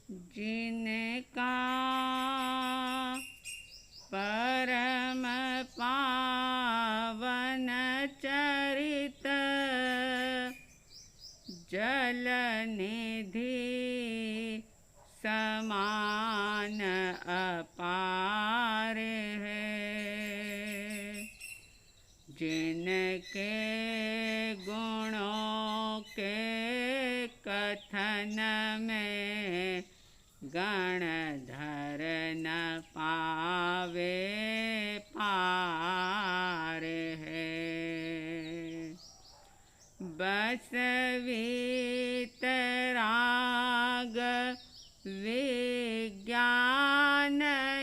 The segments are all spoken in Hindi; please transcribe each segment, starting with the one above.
जिनका परम पावन चरित जल निधि समान अपार है। जिनके गुणों के कथन में गणधर न पावे पार है। बस वीतराग विज्ञान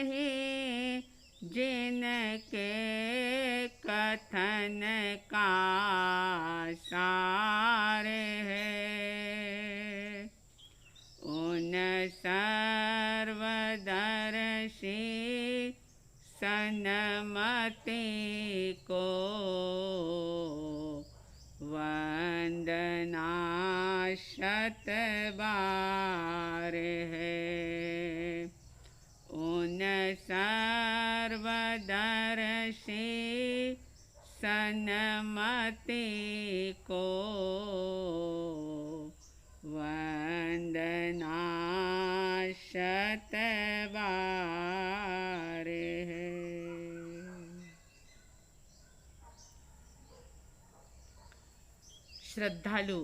ही जिनके कथन का सार है। उन सर्वदर्शी सन्मति को वंदना शत बार है। उन सर्वदर्शी सन्मति को वंदना शत बार है। श्रद्धालु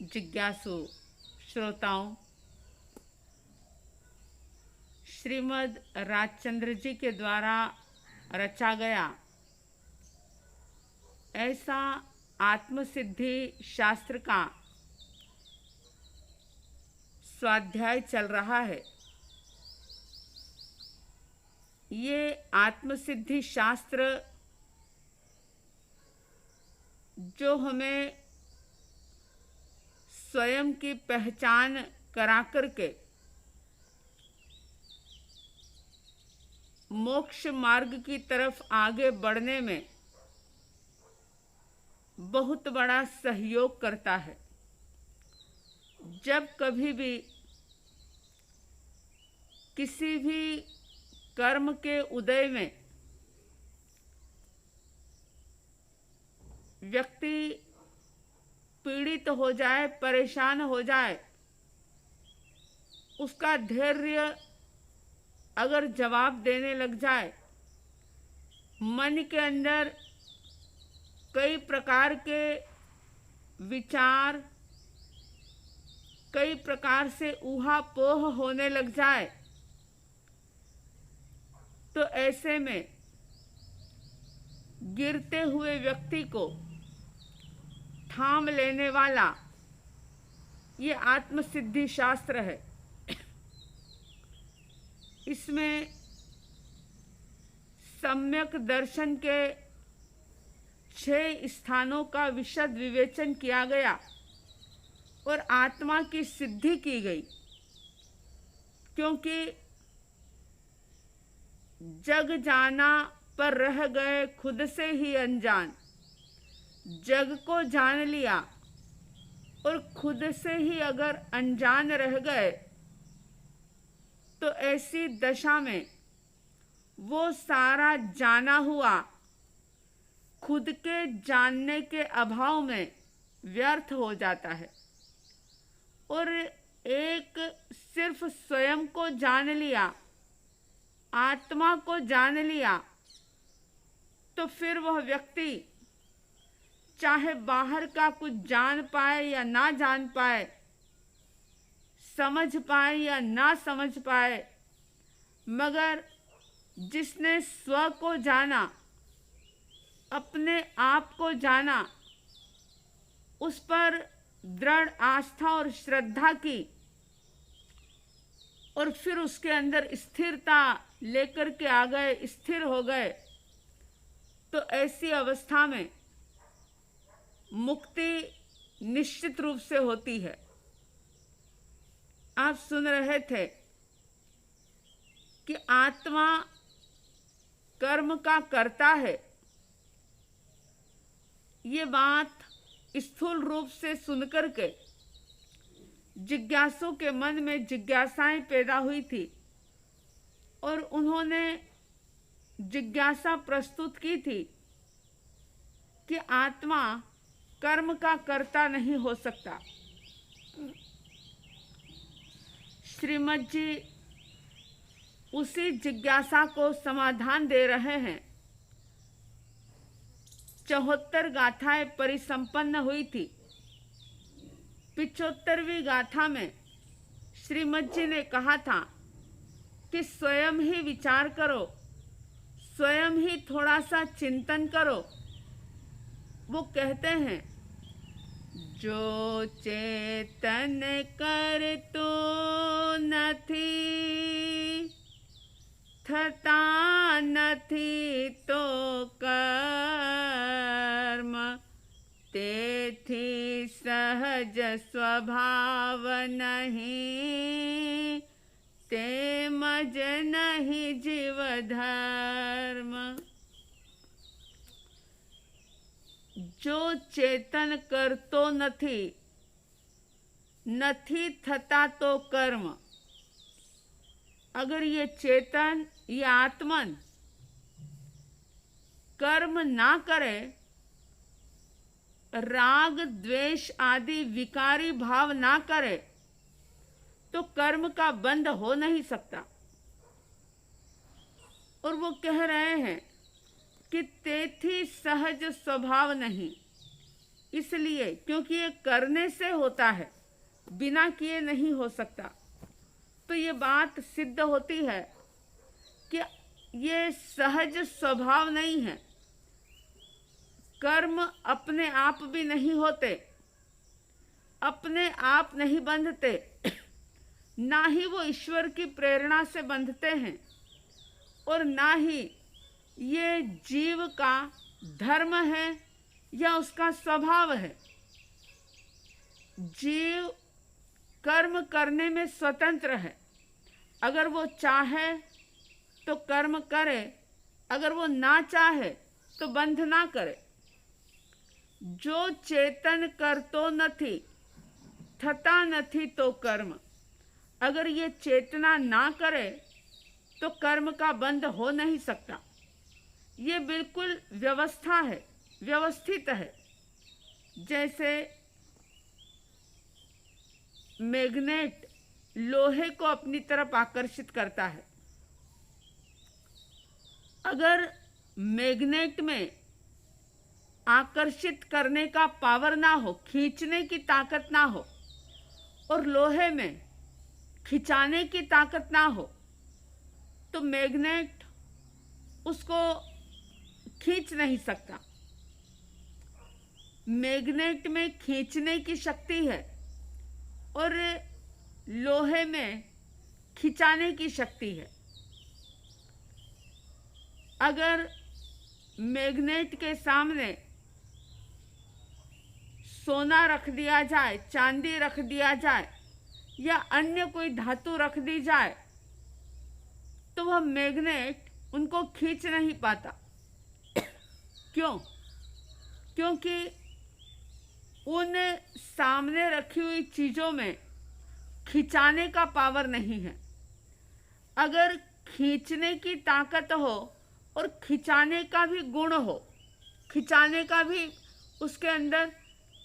जिज्ञासु श्रोताओं, श्रीमद् राजचंद्र जी के द्वारा रचा गया ऐसा आत्मसिद्धि शास्त्र का स्वाध्याय चल रहा है। ये आत्मसिद्धि शास्त्र जो हमें स्वयं की पहचान करा करके मोक्ष मार्ग की तरफ आगे बढ़ने में बहुत बड़ा सहयोग करता है। जब कभी भी किसी भी कर्म के उदय में व्यक्ति पीड़ित हो जाए, परेशान हो जाए, उसका धैर्य अगर जवाब देने लग जाए, मन के अंदर कई प्रकार के विचार, कई प्रकार से ऊहापोह होने लग जाए, तो ऐसे में गिरते हुए व्यक्ति को थाम लेने वाला ये आत्मसिद्धि शास्त्र है। इसमें सम्यक दर्शन के 6 स्थानों का विशद विवेचन किया गया और आत्मा की सिद्धि की गई। क्योंकि जग जाना पर रह गए खुद से ही अनजान। जग को जान लिया और खुद से ही अगर अनजान रह गए तो ऐसी दशा में वो सारा जाना हुआ खुद के जानने के अभाव में व्यर्थ हो जाता है। और एक सिर्फ स्वयं को जान लिया, आत्मा को जान लिया, तो फिर वह व्यक्ति चाहे बाहर का कुछ जान पाए या ना जान पाए, समझ पाए या ना समझ पाए, मगर जिसने स्व को जाना, अपने आप को जाना, उस पर दृढ़ आस्था और श्रद्धा की और फिर उसके अंदर स्थिरता लेकर के आ गए, स्थिर हो गए, तो ऐसी अवस्था में मुक्ति निश्चित रूप से होती है। आप सुन रहे थे कि आत्मा कर्म का करता है। ये बात स्थूल रूप से सुनकर के जिज्ञासु के मन में जिज्ञासाएं पैदा हुई थी और उन्होंने जिज्ञासा प्रस्तुत की थी कि आत्मा कर्म का कर्ता नहीं हो सकता। श्रीमद जी उसी जिज्ञासा को समाधान दे रहे हैं। 74 गाथाएं परिसंपन्न हुई थी। 75वीं गाथा में श्रीमद जी ने कहा था कि स्वयं ही विचार करो, स्वयं ही थोड़ा सा चिंतन करो। वो कहते हैं, जो चेतन कर तो નથી થતા નથી તો કર્મ, તેથી સહજ સ્વભાવ નહીં, તેમજ નહીં જીવ ધર્મ। जो चेतन करतो નથી, નથી થતા તો कर्म। अगर ये चेतन, ये आत्मन कर्म ना करे, राग द्वेष आदि विकारी भाव ना करे, तो कर्म का बंध हो नहीं सकता। और वो कह रहे हैं कि तेथी सहज स्वभाव नहीं, इसलिए क्योंकि ये करने से होता है, बिना किए नहीं हो सकता। तो ये बात सिद्ध होती है कि ये सहज स्वभाव नहीं है। कर्म अपने आप भी नहीं होते, अपने आप नहीं बंधते, ना ही वो ईश्वर की प्रेरणा से बंधते हैं, और ना ही ये जीव का धर्म है या उसका स्वभाव है। जीव कर्म करने में स्वतंत्र है। अगर वो चाहे तो कर्म करे, अगर वो ना चाहे तो बंध ना करे। जो चेतन करतो નથી, થતા નથી तो कर्म। अगर ये चेतना ना करे तो कर्म का बंध हो नहीं सकता। ये बिल्कुल व्यवस्था है, व्यवस्थित है। जैसे मैग्नेट लोहे को अपनी तरफ आकर्षित करता है। अगर मैग्नेट में आकर्षित करने का पावर ना हो, खींचने की ताकत ना हो, और लोहे में खिंचाने की ताकत ना हो, तो मैग्नेट उसको खींच नहीं सकता। मैग्नेट में खींचने की शक्ति है और लोहे में खिंचाने की शक्ति है। अगर मैग्नेट के सामने सोना रख दिया जाए, चांदी रख दिया जाए, या अन्य कोई धातु रख दी जाए, तो वह मैग्नेट उनको खींच नहीं पाता। क्यों? क्योंकि उन सामने रखी हुई चीजों में खिंचाने का पावर नहीं है। अगर खींचने की ताकत हो और खिंचाने का भी गुण हो, खिंचाने का भी उसके अंदर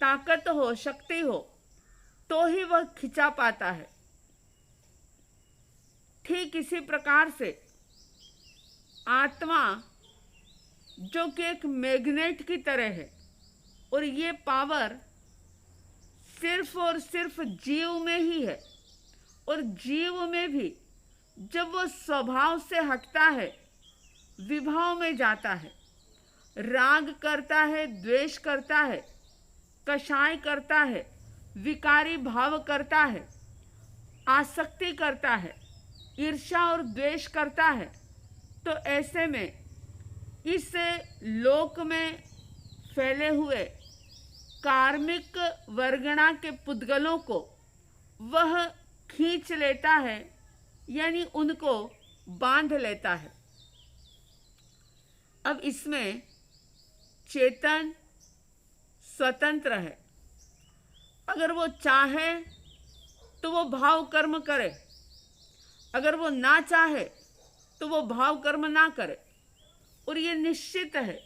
ताकत हो, शक्ति हो, तो ही वह खिंचा पाता है। ठीक इसी प्रकार से आत्मा, जो कि एक मैग्नेट की तरह है, और ये पावर सिर्फ और सिर्फ जीव में ही है। और जीव में भी जब वो स्वभाव से हटता है, विभाव में जाता है, राग करता है, द्वेष करता है, कषाय करता है, विकारी भाव करता है, आसक्ति करता है, ईर्ष्या और द्वेष करता है, तो ऐसे में इस लोक में फैले हुए कार्मिक वर्गणा के पुद्गलों को वह खींच लेता है, यानी उनको बांध लेता है। अब इसमें चेतन स्वतंत्र है। अगर वो चाहे तो वो भाव कर्म करे, अगर वो ना चाहे तो वो भाव कर्म ना करे। और ये निश्चित है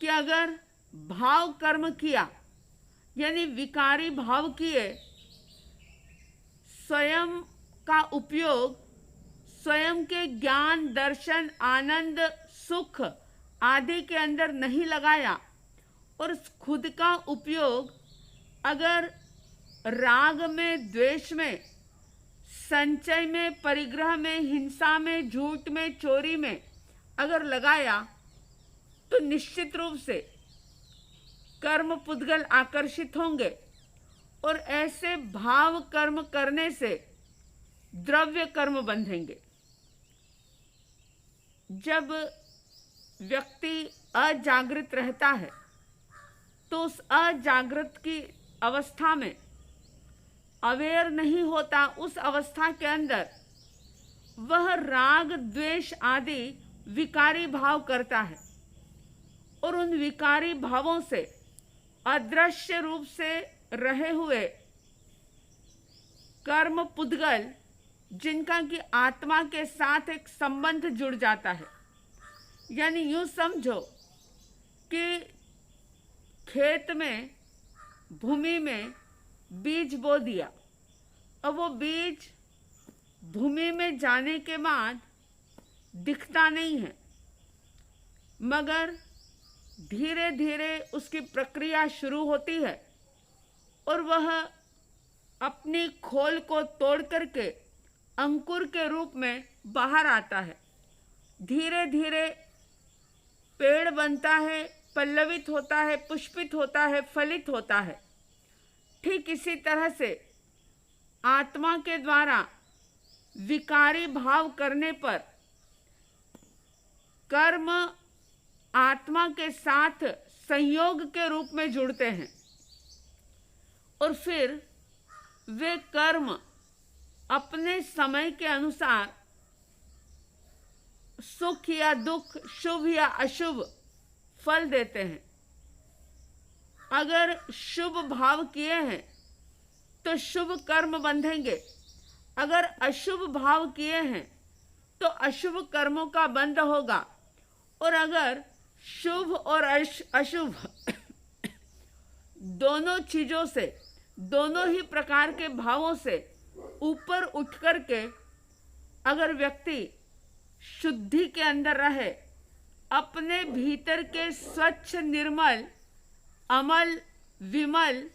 कि अगर भाव कर्म किया यानी विकारी भाव किए, स्वयं का उपयोग स्वयं के ज्ञान, दर्शन, आनंद, सुख आदि के अंदर नहीं लगाया और खुद का उपयोग अगर राग में, द्वेष में, संचय में, परिग्रह में, हिंसा में, झूठ में, चोरी में अगर लगाया, तो निश्चित रूप से कर्म पुद्गल आकर्षित होंगे और ऐसे भाव कर्म करने से द्रव्य कर्म बंधेंगे। जब व्यक्ति अजागृत रहता है तो उस अजागृत की अवस्था में अवेयर नहीं होता, उस अवस्था के अंदर वह राग, द्वेष आदि विकारी भाव करता है और उन विकारी भावों से अदृश्य रूप से रहे हुए कर्म पुद्गल, जिनका कि आत्मा के साथ एक संबंध जुड़ जाता है। यानी यूं समझो कि खेत में, भूमि में बीज बो दिया, और वो बीज भूमि में जाने के बाद दिखता नहीं है, मगर धीरे धीरे उसकी प्रक्रिया शुरू होती है और वह अपनी खोल को तोड़ करके अंकुर के रूप में बाहर आता है। धीरे धीरे पेड़ बनता है, पल्लवित होता है, पुष्पित होता है, फलित होता है। ठीक इसी तरह से आत्मा के द्वारा विकारी भाव करने पर कर्म आत्मा के साथ संयोग के रूप में जुड़ते हैं और फिर वे कर्म अपने समय के अनुसार सुख या दुख, शुभ या अशुभ फल देते हैं। अगर शुभ भाव किए हैं तो शुभ कर्म बंधेंगे, अगर अशुभ भाव किए हैं तो अशुभ कर्मों का बंध होगा, और अगर शुभ और अशुभ दोनों चीजों से, दोनों ही प्रकार के भावों से ऊपर उठ करके अगर व्यक्ति शुद्धि के अंदर रहे, अपने भीतर के स्वच्छ, निर्मल, अमल, विमल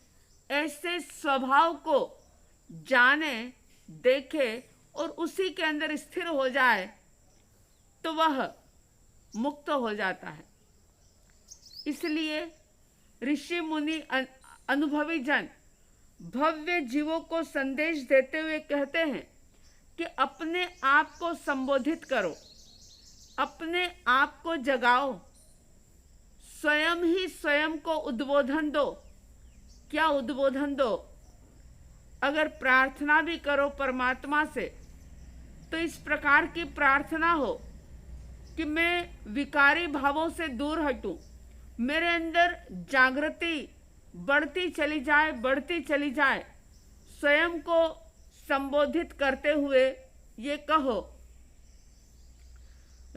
ऐसे स्वभाव को जाने, देखे और उसी के अंदर स्थिर हो जाए, तो वह मुक्त हो जाता है। इसलिए ऋषि मुनि, अनुभवी जन भव्य जीवों को संदेश देते हुए कहते हैं कि अपने आप को संबोधित करो, अपने आप को जगाओ, स्वयं ही स्वयं को उद्बोधन दो। क्या उद्बोधन दो? अगर प्रार्थना भी करो परमात्मा से, तो इस प्रकार की प्रार्थना हो कि मैं विकारी भावों से दूर हटूं, मेरे अंदर जागृति बढ़ती चली जाए, बढ़ती चली जाए। स्वयं को संबोधित करते हुए ये कहो,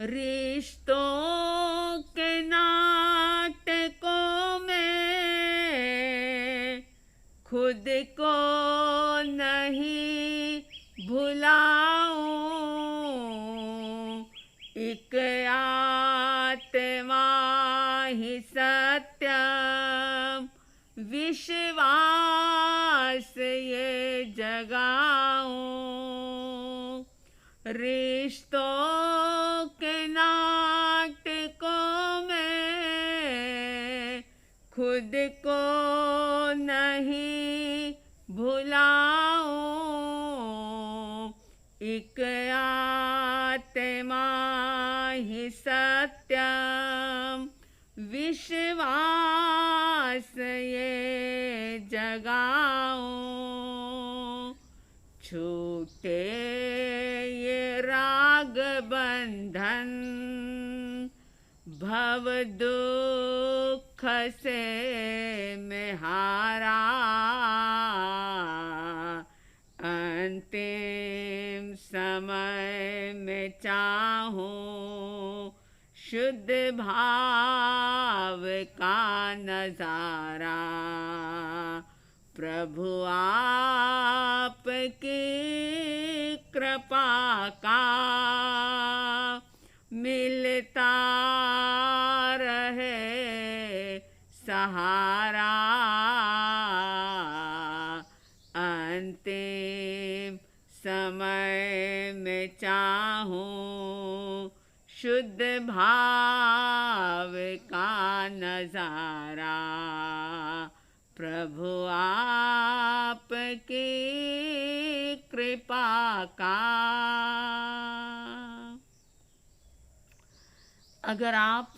रिश्तों के नाटकों में खुद को नहीं भुलाऊं, एक आत्मा ही सत्यम, विश्वास ये जगाऊं। रिश्तों के नाटकों में खुद को नहीं भुलाऊं, एक आत्मा ही सत्यम, विश्वास ये जगाऊं। छूटे ये राग बंधन, भव दुख से मैं हारा, अंतिम समय में चाहूं शुद्ध भाव का नजारा, प्रभु आपकी कृपा का मिलता रहे सहारा। अंतिम समय में चाहूं शुद्ध भाव का नजारा, प्रभु आपकी कृपा का। अगर आप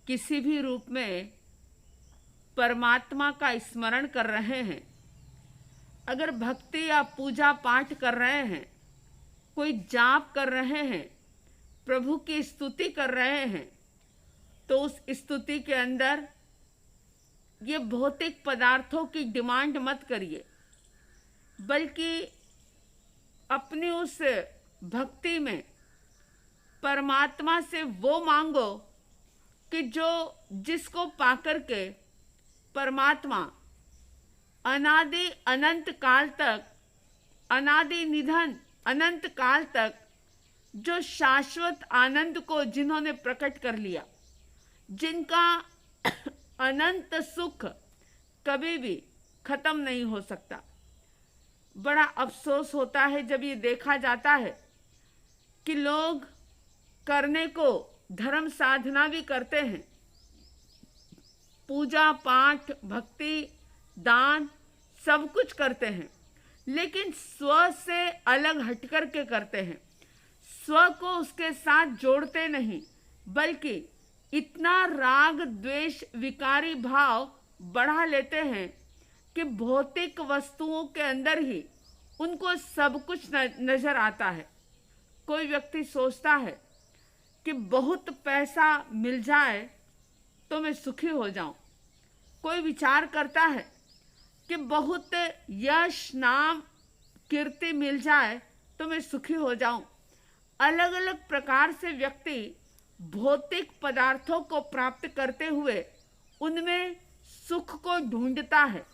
किसी भी रूप में परमात्मा का स्मरण कर रहे हैं, अगर भक्ति या पूजा पाठ कर रहे हैं, कोई जाप कर रहे हैं, प्रभु की स्तुति कर रहे हैं, तो उस स्तुति के अंदर ये भौतिक पदार्थों की डिमांड मत करिए, बल्कि अपनी उस भक्ति में परमात्मा से वो मांगो कि जिसको पाकर के परमात्मा अनादि अनंत काल तक, अनादि निधन अनंत काल तक जो शाश्वत आनंद को जिन्होंने प्रकट कर लिया, जिनका अनंत सुख कभी भी खत्म नहीं हो सकता। बड़ा अफसोस होता है जब ये देखा जाता है कि लोग करने को धर्म साधना भी करते हैं, पूजा पाठ भक्ति दान सब कुछ करते हैं, लेकिन स्व से अलग हटकर के करते हैं। स्व को उसके साथ जोड़ते नहीं, बल्कि इतना राग द्वेष विकारी भाव बढ़ा लेते हैं कि भौतिक वस्तुओं के अंदर ही उनको सब कुछ नजर आता है। कोई व्यक्ति सोचता है कि बहुत पैसा मिल जाए तो मैं सुखी हो जाऊं। कोई विचार करता है कि बहुत यश नाम कीर्ति मिल जाए तो मैं सुखी हो जाऊं। अलग अलग प्रकार से व्यक्ति भौतिक पदार्थों को प्राप्त करते हुए उनमें सुख को ढूंढता है,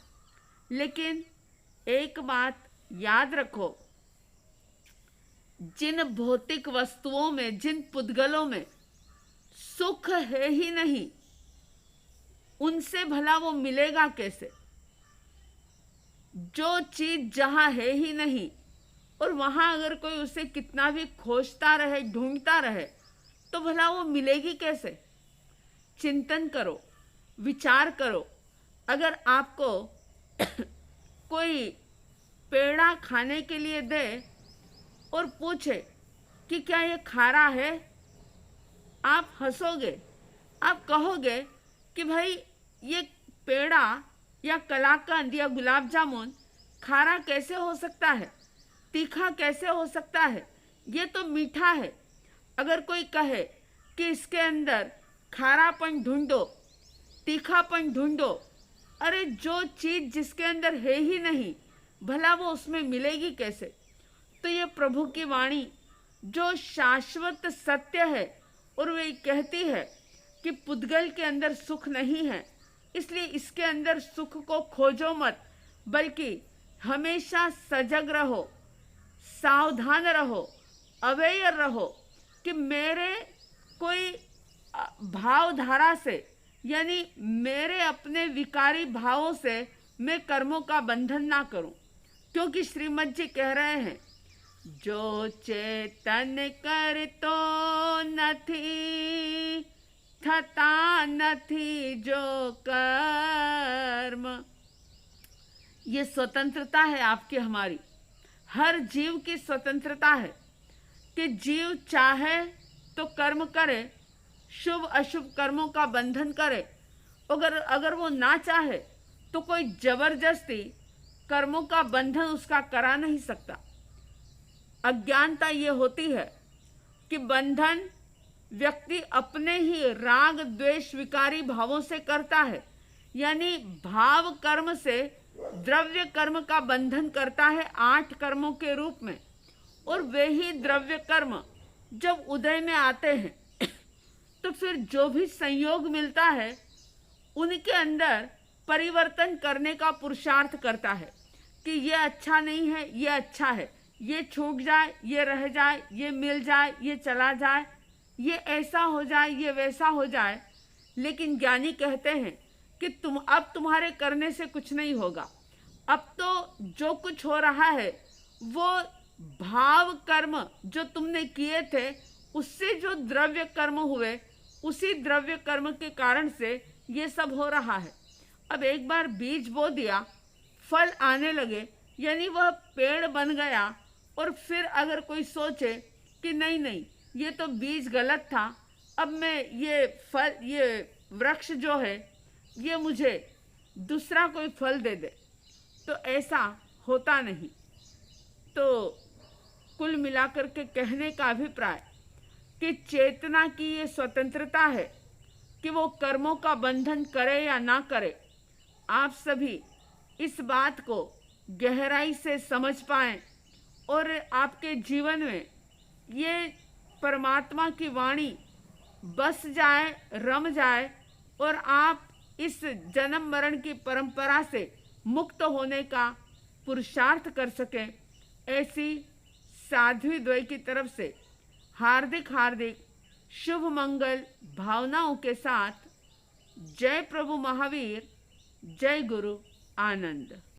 लेकिन एक बात याद रखो, जिन भौतिक वस्तुओं में, जिन पुद्गलों में सुख है ही नहीं, उनसे भला वो मिलेगा कैसे? जो चीज जहां है ही नहीं और वहां अगर कोई उसे कितना भी खोजता रहे, ढूंढता रहे, तो भला वो मिलेगी कैसे? चिंतन करो, विचार करो। अगर आपको कोई पेड़ा खाने के लिए दे और पूछे कि क्या ये खारा है, आप हंसोगे, आप कहोगे कि भाई ये पेड़ा या कलाकंद या गुलाब जामुन खारा कैसे हो सकता है, तीखा कैसे हो सकता है, ये तो मीठा है। अगर कोई कहे कि इसके अंदर खारापन ढूंढो, तीखापन ढूंढो, अरे जो चीज जिसके अंदर है ही नहीं, भला वो उसमें मिलेगी कैसे? तो ये प्रभु की वाणी जो शाश्वत सत्य है, और वे कहती है कि पुद्गल के अंदर सुख नहीं है, इसलिए इसके अंदर सुख को खोजो मत, बल्कि हमेशा सजग रहो, सावधान रहो, अवेयर रहो कि मेरे कोई भावधारा से, यानी मेरे अपने विकारी भावों से मैं कर्मों का बंधन ना करूं। क्योंकि श्रीमद जी कह रहे हैं, जो चेतन कर तो नथी, थता नथी जो कर्म। ये स्वतंत्रता है आपकी, हमारी हर जीव की स्वतंत्रता है कि जीव चाहे तो कर्म करे, शुभ अशुभ कर्मों का बंधन करे। अगर वो ना चाहे तो कोई जबरदस्ती कर्मों का बंधन उसका करा नहीं सकता। अज्ञानता ये होती है कि बंधन व्यक्ति अपने ही राग द्वेष विकारी भावों से करता है, यानी भाव कर्म से द्रव्य कर्म का बंधन करता है 8 कर्मों के रूप में, और वे ही द्रव्य कर्म जब उदय में आते हैं तो फिर जो भी संयोग मिलता है उनके अंदर परिवर्तन करने का पुरुषार्थ करता है कि ये अच्छा नहीं है, ये अच्छा है, ये छूट जाए, ये रह जाए, ये मिल जाए, ये चला जाए, ये ऐसा हो जाए, ये वैसा हो जाए। लेकिन ज्ञानी कहते हैं कि अब तुम्हारे करने से कुछ नहीं होगा। अब तो जो कुछ हो रहा है वो भाव कर्म जो तुमने किए थे उससे जो द्रव्य कर्म हुए, उसी द्रव्य कर्म के कारण से ये सब हो रहा है। अब एक बार बीज बो दिया, फल आने लगे, यानी वह पेड़ बन गया, और फिर अगर कोई सोचे कि नहीं नहीं ये तो बीज गलत था, अब मैं ये वृक्ष जो है ये मुझे दूसरा कोई फल दे दे, तो ऐसा होता नहीं। तो कुल मिलाकर के कहने का अभिप्राय कि चेतना की ये स्वतंत्रता है कि वो कर्मों का बंधन करे या ना करे। आप सभी इस बात को गहराई से समझ पाएं और आपके जीवन में ये परमात्मा की वाणी बस जाए, रम जाए, और आप इस जन्म मरण की परंपरा से मुक्त होने का पुरुषार्थ कर सकें। ऐसी साध्वी द्वय की तरफ से हार्दिक हार्दिक शुभ मंगल भावनाओं के साथ जय प्रभु महावीर, जय गुरु आनंद।